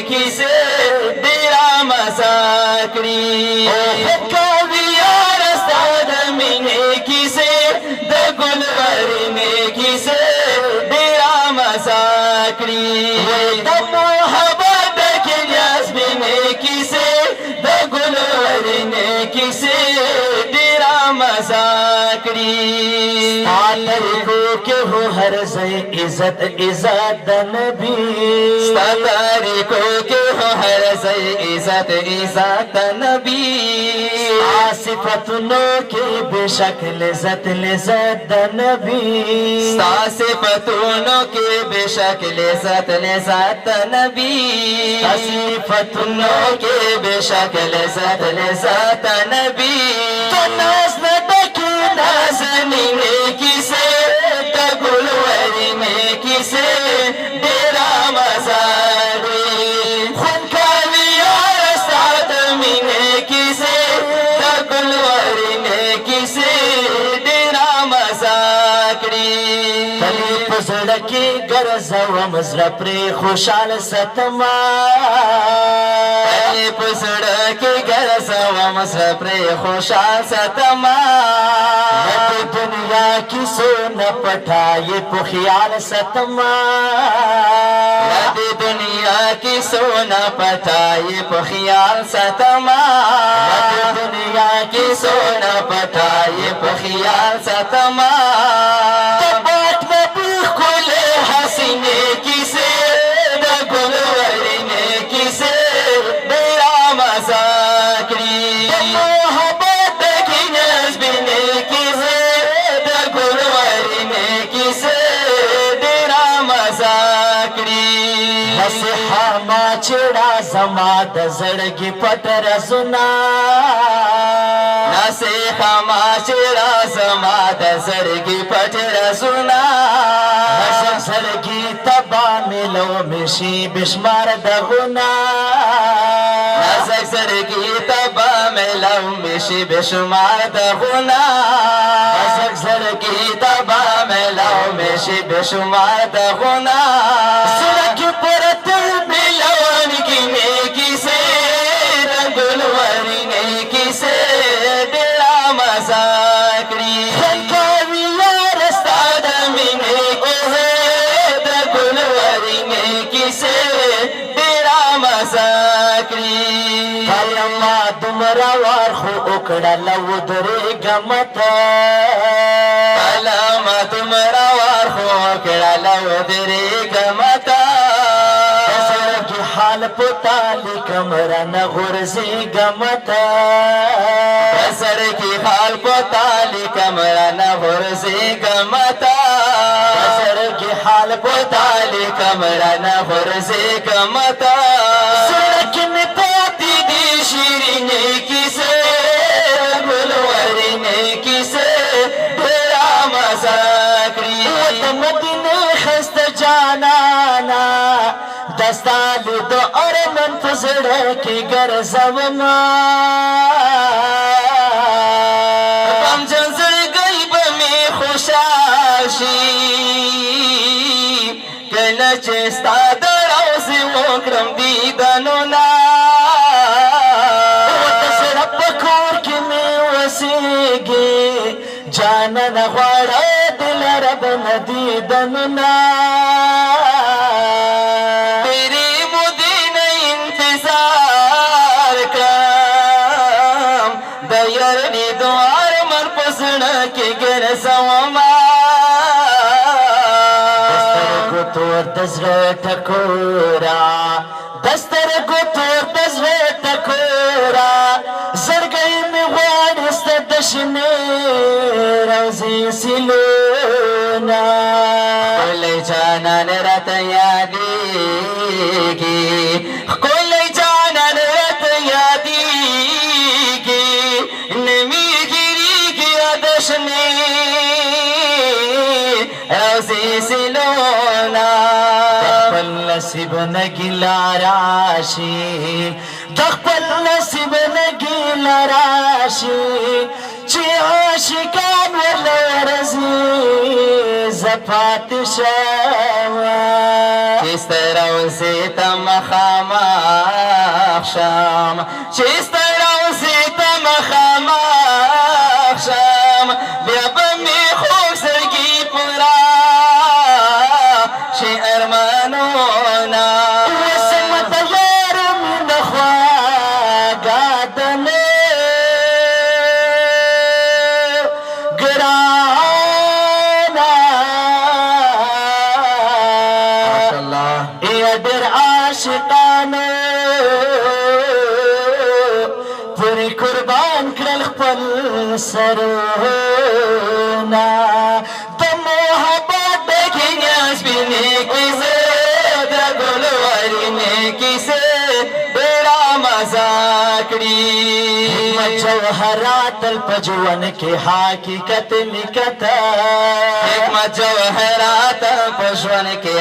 کیسه ډېره مزه کړي کوي یار ستا د مینې کیسې د ګلورینې کیسې ډېره مزه کړي د محبت ډکې نیازبینې کیسې د ګلورینې کیسې ډېره مزه کړي ستا طریقو کې هو هر ځای عزت عزت د نبي ستا طریقو کې هو هر ځای عزت عزت د نبي ستا صفتونو کې بېشک لذت لذت د نبي ستا صفتونو کې بېشک لذت لذت د نبي ستا صفتونو کې بېشک لذت لذت د نبي تو ناز نه ډکې نازنینې کیسې د ګلورینې کیسې ډېره مزه کړي خوند کوي یاره ستا د مینې کیسې د ګلورینې کیسې ډېره مزه کړي کلي په زړه کې ګرځوم زړه پرې خوشحاله ستما کلي په زړه کې ګرځوم زړه پرې خوشحال ستما دنیا کی سونا پٹھائے په خیال ستما دنیا کی سونا پٹھائے په خیال ستما دنیا کی سونا پٹھائے په خیال ستما بات میں بالکل حسینے کیسے د ګلورینې کیسې ډېره مزه کړي محبت ډکې نیازبینې کیسې د ګلورینې کیسې ډېره مزه کړي نصیحه چړه زما د زړګي پټ رازونه نصیحه چړه زما د زړګي پټ رازونه زړګي تبا ملو مشي بشمار دغونه زړګي تبا ملو مشي بشمار دغونه زړګي تبا ملو مشي بشمار دغونه زړګي پرته ملون کینې کیسې د ګلورینې کیسې ډېره مزه کړي خوند کوي یاره ستا د مینې کیسې د ګلورینې کیسې ډېره مزه کړي کله ما دومره وار خو وکړله ودرېږم ته کله ما دومره وار خو وکړله ودرېږم ته حال پتا لیکم رن غرزیگم تا سر کی حال پتا لیکم رن غرزیگم تا سر کی حال پتا لیکم رن غرزیگم تا سڑک میں پاتی دی شیرینی کیسے گلورینی کیسے ډېره مزه کړي مدینه خست جانانا دستا لیدو ارمن په زړه کې ګرځوما غمجن زړګی به مې خوشحال شي کله چې ستا د روضې وکړم دیدنونه د زړه په کور کې مې اوسېږي جانانه غواړه دل رب نه دیدنونه تور د زړه ټکورا دسترګو تور د زړه ټکورا زړګی مې غواړي ستا د شنې روضې سیلونه ښکلی جانان راته یادېږي ښکلی جانان راته یادېږي نه مې هېرېږي یاد شنې روضې سیلونه خپل نصیب نه ګیله راشي د خپل نصیب نه ګیله راشي چې عاشقان ولرزي زفات شوا چې ستروزې ته مخامخ شم چې ستروزې ته مخامخ شم بیا به مې خوږ زړګي پوره شي ارمانونه وسمه د یار مینه خواږه ده نو ګرانه الله یا ډېر عاشقانو پورې قربان کړل خپل سرونه د محبت دنیا سپینې کیسې د ګلورینې کیسې ډېره مزه کړي جوهرات تل په ژوند کې حقیقت نکته حکمت جوهرات په ژوند کې